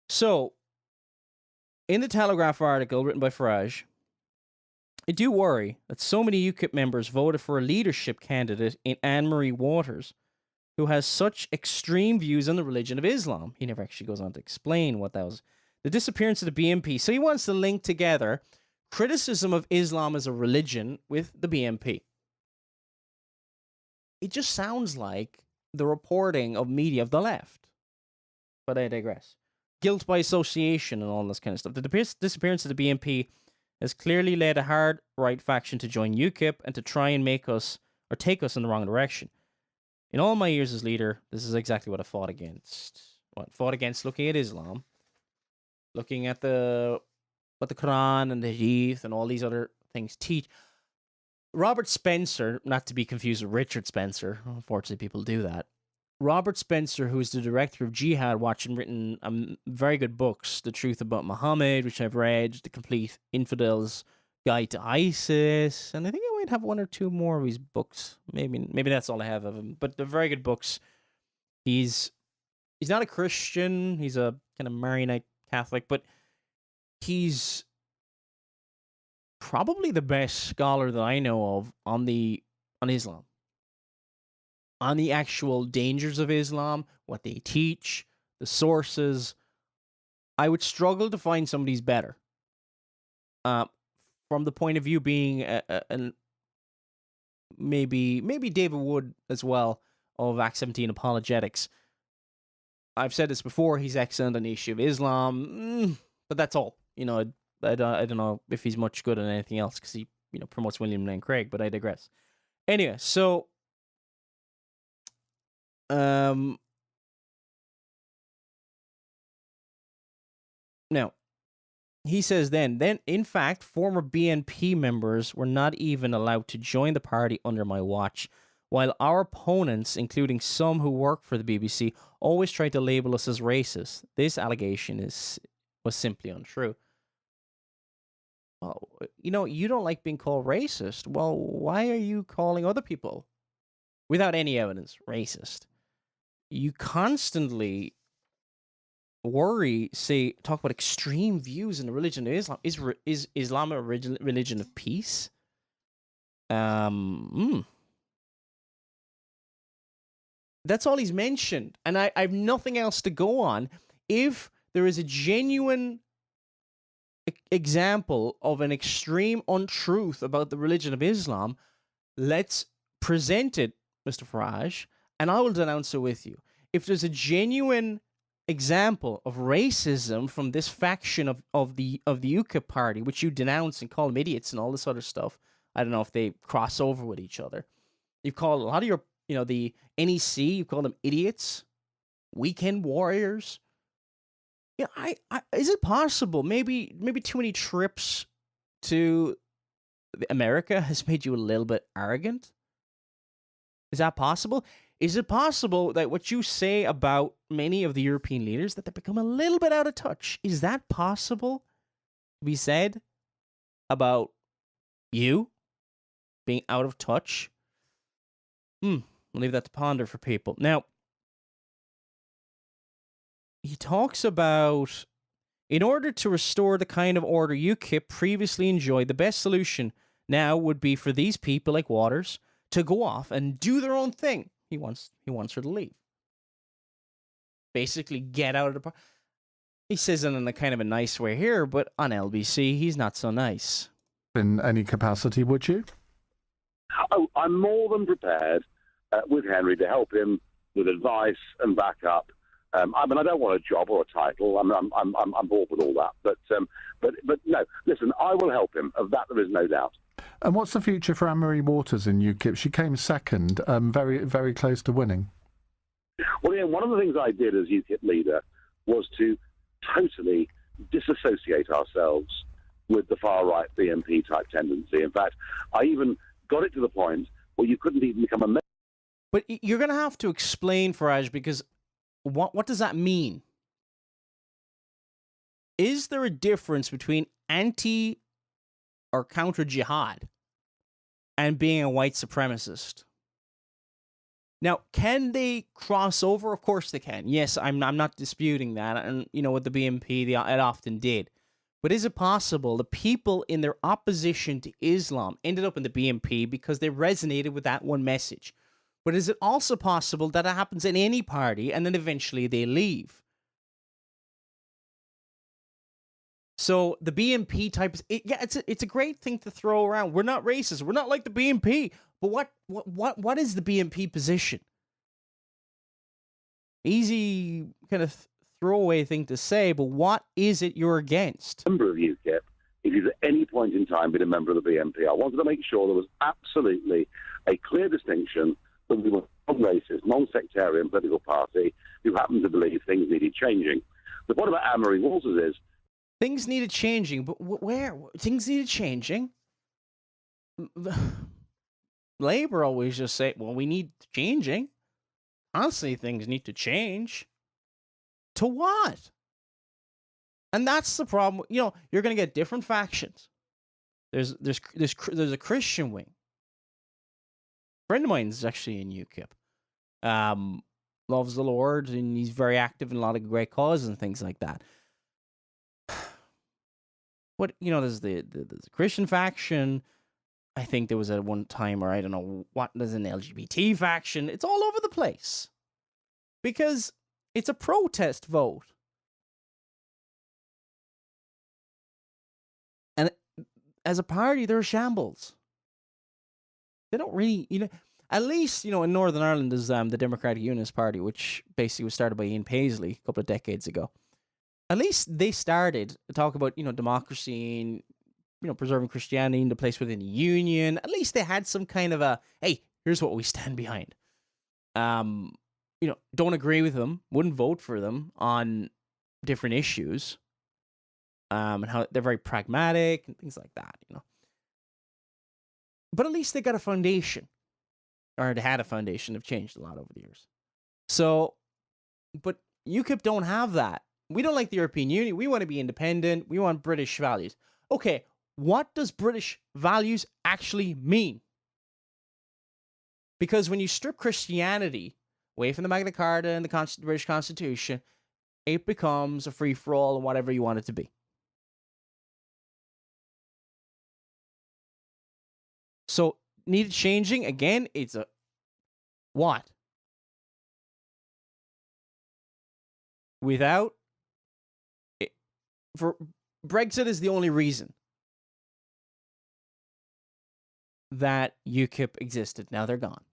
So, in the Telegraph article written by Farage, I do worry that so many UKIP members voted for a leadership candidate in Anne-Marie Waters, who has such extreme views on the religion of Islam. He never actually goes on to explain what that was. The disappearance of the BNP. So he wants to link together criticism of Islam as a religion with the BNP. It just sounds like the reporting of media of the left. But I digress. Guilt by association and all this kind of stuff. The disappearance of the BNP has clearly led a hard right faction to join UKIP and to try and make us or take us in the wrong direction. In all my years as leader, this is exactly what I fought against. Fought against looking at Islam, looking at what the Quran and the Hadith and all these other things teach. Robert Spencer, not to be confused with Richard Spencer, unfortunately people do that. Robert Spencer, who is the director of Jihad Watch and written very good books, The Truth About Muhammad, which I've read, The Complete Infidel's Guide to ISIS, and I think I might have one or two more of his books. Maybe that's all I have of him. But they're very good books. He's not a Christian. He's a kind of Maronite Catholic, but he's probably the best scholar that I know of on Islam, on the actual dangers of Islam, what they teach, the sources. I would struggle to find somebody's better. From the point of view being maybe David Wood as well of Act 17 apologetics. I've said this before. He's excellent on the issue of Islam, but that's all. I don't know if he's much good at anything else because he promotes William Lane Craig. But I digress. Anyway, so now he says then in fact former BNP members were not even allowed to join the party under my watch, while our opponents, including some who work for the BBC, always tried to label us as racist. This allegation was simply untrue. Well, you don't like being called racist. Well, why are you calling other people, without any evidence, racist? You constantly talk about extreme views in the religion of Islam. Is Islam a religion of peace? That's all he's mentioned, and I have nothing else to go on. If there is a genuine example of an extreme untruth about the religion of Islam, let's present it, Mr. Farage, and I will denounce it with you. If there's a genuine example of racism from this faction of the UKIP party, which you denounce and call them idiots and all this other stuff, I don't know if they cross over with each other. You've called a lot of your, the NEC, you call them idiots, weekend warriors. Is it possible? Maybe too many trips to America has made you a little bit arrogant. Is that possible? Is it possible that what you say about many of the European leaders, that they become a little bit out of touch? Is that possible to be said about you being out of touch? I'll leave that to ponder for people. Now, he talks about, in order to restore the kind of order UKIP previously enjoyed, the best solution now would be for these people like Waters to go off and do their own thing. He wants her to leave. Basically, get out of the party. He says it in a kind of a nice way here, but on LBC, he's not so nice. In any capacity, would you? Oh, I'm more than prepared with Henry to help him with advice and backup. I don't want a job or a title. I'm bored with all that. But no, listen, I will help him. Of that, there is no doubt. And what's the future for Anne-Marie Waters in UKIP? She came second, very, very close to winning. Well, Ian, one of the things I did as UKIP leader was to totally disassociate ourselves with the far-right BNP type tendency. In fact, I even got it to the point where you couldn't even become a member. But you're going to have to explain, Farage, because what does that mean? Is there a difference between anti or counter jihad and being a white supremacist? Now, can they cross over? Of course they can. Yes, I'm not disputing that. And, with the BNP, it often did. But is it possible the people in their opposition to Islam ended up in the BNP because they resonated with that one message? But is it also possible that it happens in any party and then eventually they leave? So the BNP type, it's a great thing to throw around. We're not racist. We're not like the BNP. But what is the BNP position? Easy kind of throwaway thing to say, but what is it you're against? Member of UKIP, if you've at any point in time been a member of the BNP, I wanted to make sure there was absolutely a clear distinction that we were a non-racist, non-sectarian political party who happened to believe things needed changing. The point about Anne-Marie Waters is things needed changing, but where? Things needed changing? Labour always just say, well, we need changing. Honestly, things need to change. To what? And that's the problem. You're going to get different factions. There's a Christian wing. A friend of mine is actually in UKIP. Loves the Lord, and he's very active in a lot of great causes and things like that. But, there's the Christian faction. I think there was at one time, or I don't know what, there's an LGBT faction. It's all over the place. Because it's a protest vote. And as a party, they're a shambles. They don't really, at least, in Northern Ireland there's the Democratic Unionist Party, which basically was started by Ian Paisley a couple of decades ago. At least they started to talk about, democracy and, preserving Christianity in the place within the union. At least they had some kind of a, hey, here's what we stand behind. Don't agree with them, wouldn't vote for them on different issues. And how they're very pragmatic and things like that, But at least they got a foundation. Or they had a foundation. They've changed a lot over the years. So, but UKIP don't have that. We don't like the European Union. We want to be independent. We want British values. Okay, what does British values actually mean? Because when you strip Christianity away from the Magna Carta and the British Constitution, it becomes a free-for-all and whatever you want it to be. So, needed changing, again, it's a what? Without it, for Brexit is the only reason that UKIP existed. Now they're gone.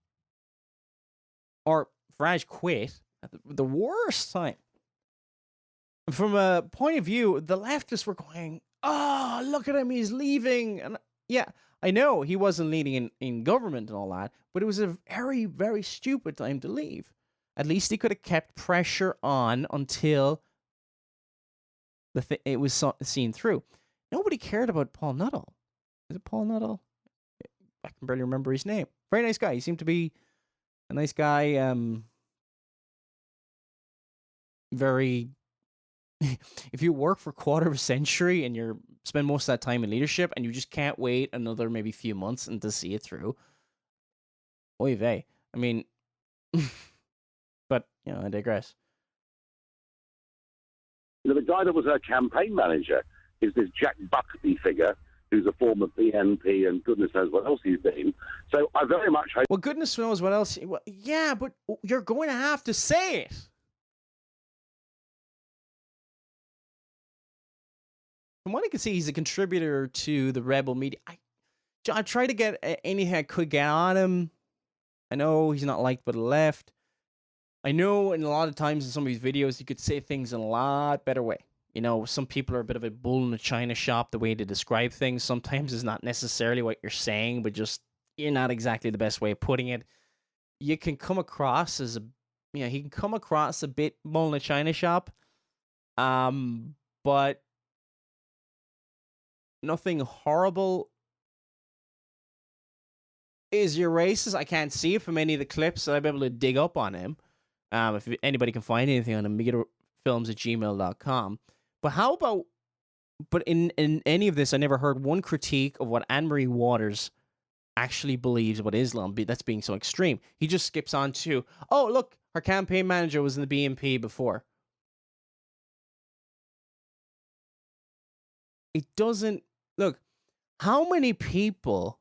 Or Farage quit at the worst time. From a point of view, the leftists were going, oh, look at him, he's leaving. And yeah, I know he wasn't leading in government and all that, but it was a very, very stupid time to leave. At least he could have kept pressure on until it was seen through. Nobody cared about Paul Nuttall. Is it Paul Nuttall? I can barely remember his name. Very nice guy. He seemed to be a nice guy. Very... If you work for a quarter of a century and you spend most of that time in leadership and you just can't wait another maybe few months and to see it through, oy vey. I mean, but, I digress. The guy that was her campaign manager is this Jack Buckby figure who's a former BNP and goodness knows what else he's been. So I very much hope... Well, goodness knows what else... Well, yeah, but you're going to have to say it. From what I can see, he's a contributor to the rebel media. I tried to get anything I could get on him. I know he's not liked by the left. I know in a lot of times in some of these videos, you could say things in a lot better way. Some people are a bit of a bull in a china shop. The way to describe things sometimes is not necessarily what you're saying, but just you're not exactly the best way of putting it. You can come across as he can come across a bit bull in a china shop. But nothing horrible. Is he racist? I can't see it from any of the clips that I've been able to dig up on him. If anybody can find anything on him, megiddofilms@gmail.com. But how about... But in any of this, I never heard one critique of what Anne-Marie Waters actually believes about Islam that's being so extreme. He just skips on to, oh, look, her campaign manager was in the BNP before. It doesn't... Look, how many people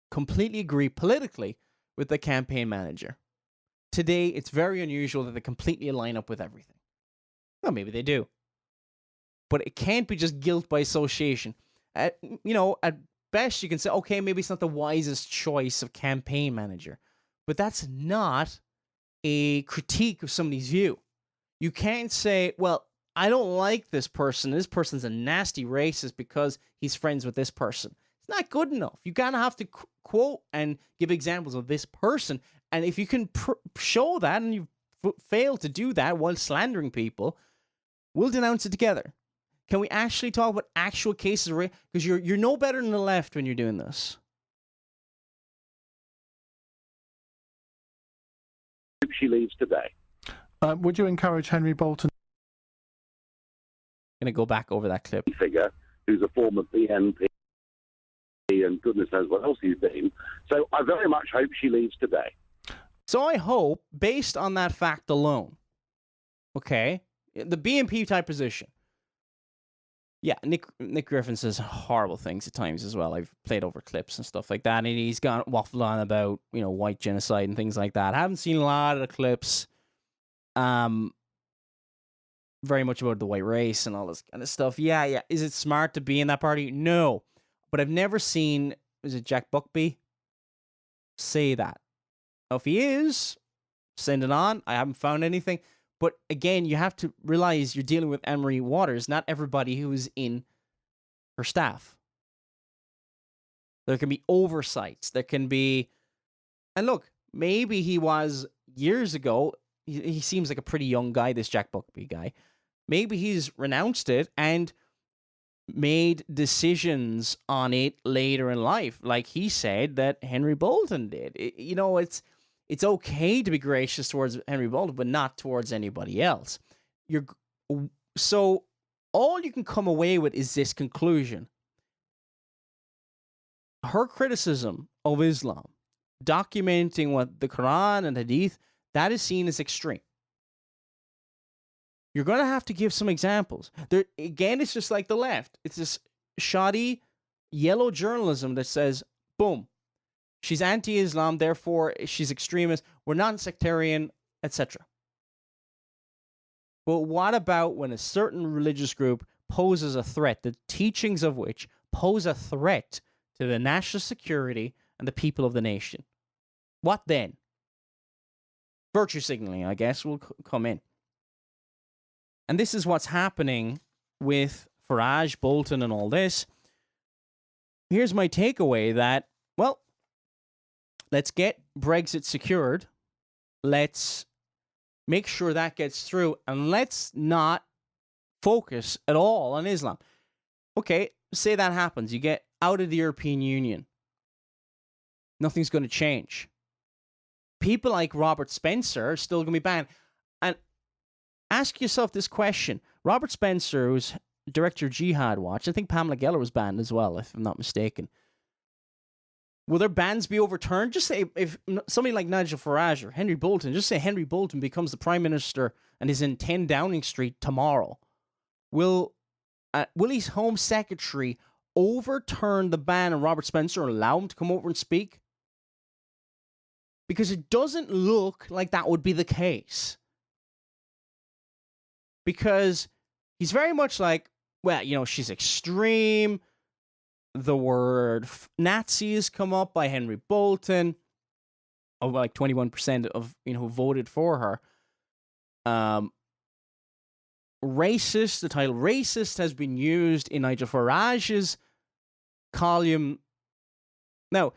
completely agree politically with the campaign manager? Today, it's very unusual that they completely line up with everything. Well, maybe they do. But it can't be just guilt by association. At best, you can say, okay, maybe it's not the wisest choice of campaign manager. But that's not a critique of somebody's view. You can't say, well, I don't like this person. This person's a nasty racist because he's friends with this person. It's not good enough. You gotta have to quote and give examples of this person. And if you can show that and you fail to do that while slandering people, we'll denounce it together. Can we actually talk about actual cases of race? Because you're no better than the left when you're doing this. She leaves today. Would you encourage Henry Bolton? I'm going to go back over that clip. Figure who's a former BNP and goodness knows what else he's been. So I very much hope she leaves today. So I hope, based on that fact alone, okay, the BNP type position. Yeah, Nick Griffin says horrible things at times as well. I've played over clips and stuff like that, and he's gone waffled on about, white genocide and things like that. I haven't seen a lot of the clips. Very much about the white race and all this kind of stuff. Yeah. Is it smart to be in that party? No. But I've never seen, is it Jack Buckby, say that. Now, if he is, send it on. I haven't found anything. But again, you have to realize you're dealing with Anne-Marie Waters, not everybody who is in her staff. There can be oversights. There can be... And look, maybe he was years ago... He seems like a pretty young guy, this Jack Buckby guy. Maybe he's renounced it and made decisions on it later in life, like he said that Henry Bolton did. It's okay to be gracious towards Henry Bolton, but not towards anybody else. So all you can come away with is this conclusion. Her criticism of Islam, documenting what the Quran and Hadith, that is seen as extreme. You're going to have to give some examples. There, again, it's just like the left. It's this shoddy, yellow journalism that says, boom, she's anti-Islam, therefore she's extremist, we're non-sectarian, etc. But what about when a certain religious group poses a threat, the teachings of which pose a threat to the national security and the people of the nation? What then? Virtue signaling, I guess, will come in. And this is what's happening with Farage, Bolton, and all this. Here's my takeaway that, well, let's get Brexit secured. Let's make sure that gets through. And let's not focus at all on Islam. Okay, say that happens. You get out of the European Union. Nothing's going to change. People like Robert Spencer are still going to be banned. And ask yourself this question. Robert Spencer, who's director of Jihad Watch, I think Pamela Geller was banned as well, if I'm not mistaken. Will their bans be overturned? Just say, if somebody like Nigel Farage or Henry Bolton, just say Henry Bolton becomes the Prime Minister and is in 10 Downing Street tomorrow. Will his Home Secretary overturn the ban on Robert Spencer and allow him to come over and speak? Because it doesn't look like that would be the case. Because he's very much like, well, she's extreme. The word Nazis come up by Henry Bolton. Oh, like 21% of, who voted for her. Racist, the title racist has been used in Nigel Farage's column. Now,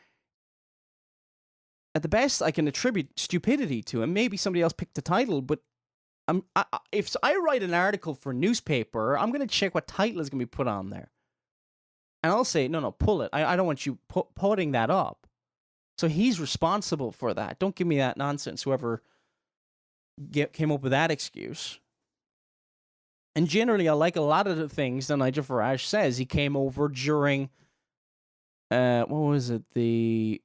at the best, I can attribute stupidity to him. Maybe somebody else picked the title, but if I write an article for a newspaper, I'm going to check what title is going to be put on there. And I'll say, no, pull it. I don't want you putting that up. So he's responsible for that. Don't give me that nonsense, whoever came up with that excuse. And generally, I like a lot of the things that Nigel Farage says. He came over during, what was it? There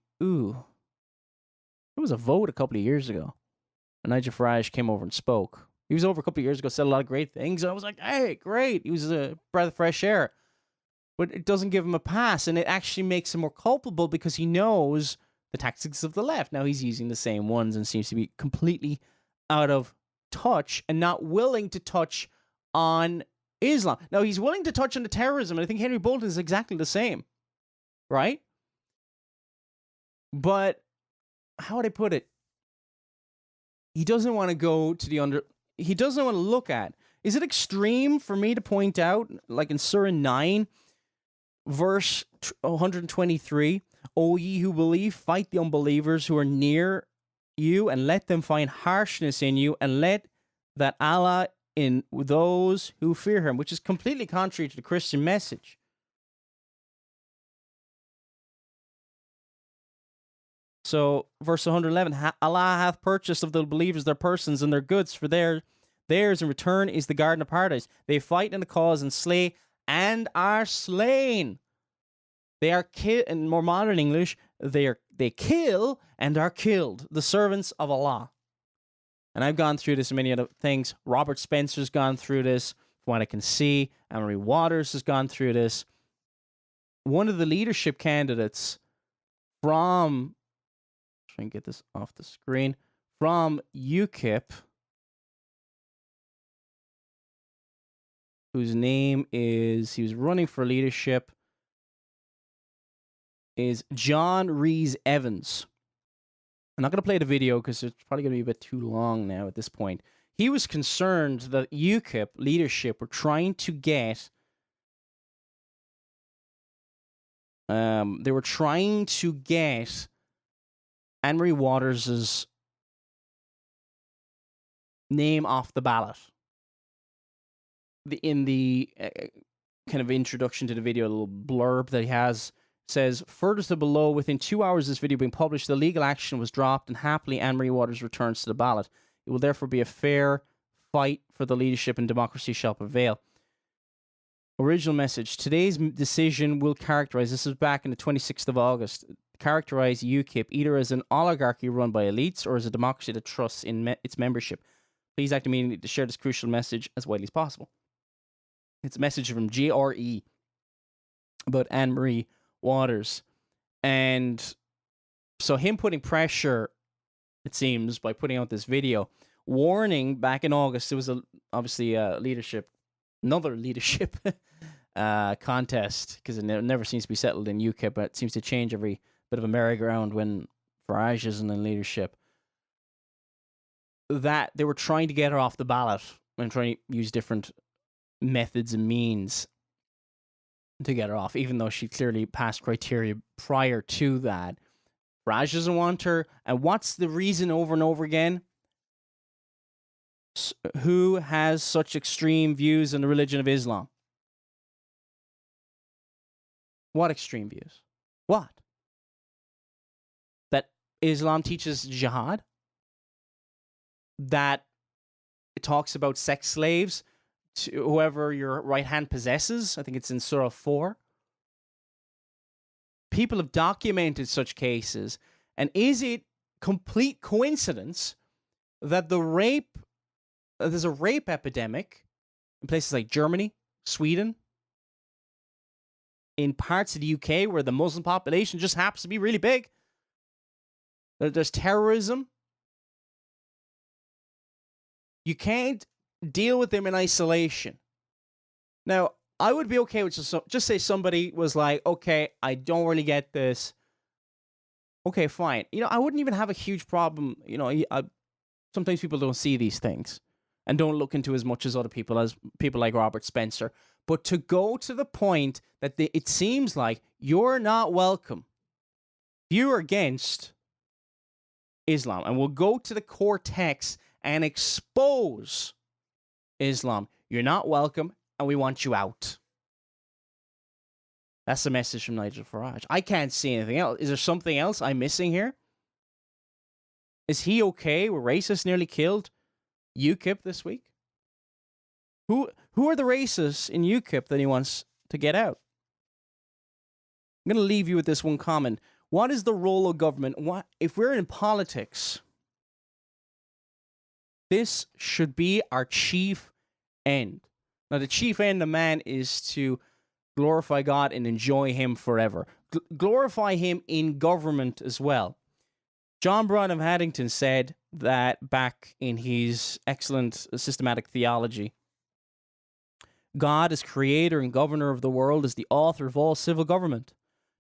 was a vote a couple of years ago. And Nigel Farage came over and spoke. He was over a couple of years ago, said a lot of great things. I was like, hey, great. He was a breath of fresh air. But it doesn't give him a pass. And it actually makes him more culpable because he knows the tactics of the left. Now he's using the same ones and seems to be completely out of touch and not willing to touch on Islam. Now he's willing to touch on the terrorism. And I think Henry Bolton is exactly the same. Right? But how would I put it? He doesn't want to go to he doesn't want to look at. Is it extreme for me to point out, like in Surah 9, verse 123, O ye who believe, fight the unbelievers who are near you, and let them find harshness in you, and let that Allah in those who fear him, which is completely contrary to the Christian message. So, verse 111, Allah hath purchased of the believers their persons and their goods, for theirs in return is the garden of paradise. They fight in the cause and slay and are slain. They are in more modern English, they kill and are killed, the servants of Allah. And I've gone through this and many other things. Robert Spencer's gone through this, from what I can see. Anne-Marie Waters has gone through this. One of the leadership candidates from, try and get this off the screen, from UKIP, whose name is, he was running for leadership, is John Rhys-Evans. I'm not going to play the video because it's probably going to be a bit too long now at this point. He was concerned that UKIP leadership were trying to get Anne-Marie Waters' name off the ballot. In the kind of introduction to the video, a little blurb that he has says, further to below, within 2 hours of this video being published, the legal action was dropped and happily Anne-Marie Waters returns to the ballot. It will therefore be a fair fight for the leadership and democracy shall prevail. Original message. Today's decision will characterize, this is back in the 26th of August, characterize UKIP either as an oligarchy run by elites or as a democracy that trusts in its membership. Please act immediately to share this crucial message as widely as possible. It's a message from GRE about Anne-Marie Waters. And so him putting pressure, it seems, by putting out this video, warning back in August, it was obviously another leadership contest, because it never seems to be settled in UKIP, but it seems to change every bit of a merry-go-round when Farage isn't in leadership, that they were trying to get her off the ballot and trying to use different methods and means to get her off, even though she clearly passed criteria prior to that. Farage doesn't want her, and what's the reason over and over again? Who has such extreme views on the religion of Islam? What extreme views? What? That Islam teaches jihad? That it talks about sex slaves to whoever your right hand possesses? I think it's in Surah 4. People have documented such cases, and is it complete coincidence that there's a rape epidemic in places like Germany, Sweden, in parts of the UK where the Muslim population just happens to be really big? There's terrorism. You can't deal with them in isolation. Now, I would be okay with just say somebody was like, okay, I don't really get this. Okay, fine. I wouldn't even have a huge problem. Sometimes people don't see these things and don't look into as much as other people, as people like Robert Spencer. But to go to the point that it seems like you're not welcome, you're against Islam, and we'll go to the core text and expose Islam. You're not welcome, and we want you out. That's the message from Nigel Farage. I can't see anything else. Is there something else I'm missing here? Is he okay with racists nearly killed UKIP this week? Who are the racists in UKIP that he wants to get out? I'm going to leave you with this one comment. What is the role of government? If we're in politics, this should be our chief end. Now, the chief end of man is to glorify God and enjoy Him forever. Glorify Him in government as well. John Brown of Haddington said that back in his excellent systematic theology. God, as creator and governor of the world, is the author of all civil government.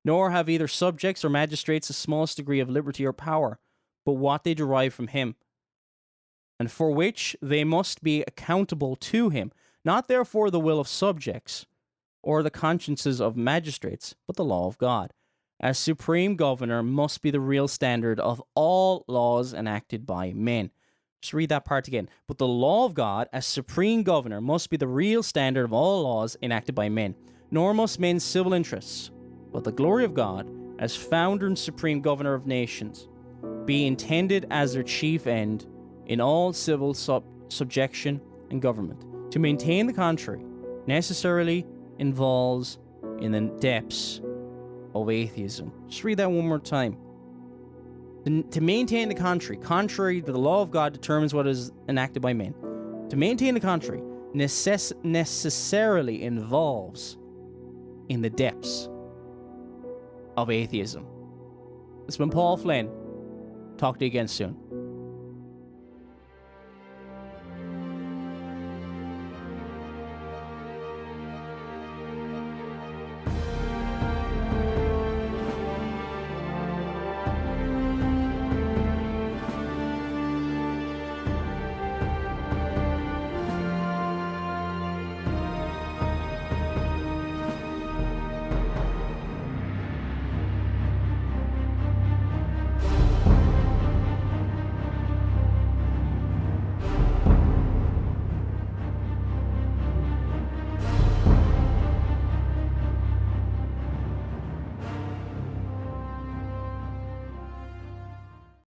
Nor have either subjects or magistrates the smallest degree of liberty or power, but what they derive from Him, and for which they must be accountable to Him, not therefore the will of subjects, or the consciences of magistrates, but the law of God. As supreme governor must be the real standard of all laws enacted by men. Just read that part again. But the law of God, as supreme governor, must be the real standard of all laws enacted by men. Nor must men's civil interests, but the glory of God, as founder and supreme governor of nations, be intended as their chief end in all civil subjection and government. To maintain the contrary necessarily involves in the depths of atheism. Just read that one more time. To maintain the country, contrary to the law of God determines what is enacted by men. To maintain the country necessarily involves in the depths of atheism. It's been Paul Flynn. Talk to you again soon.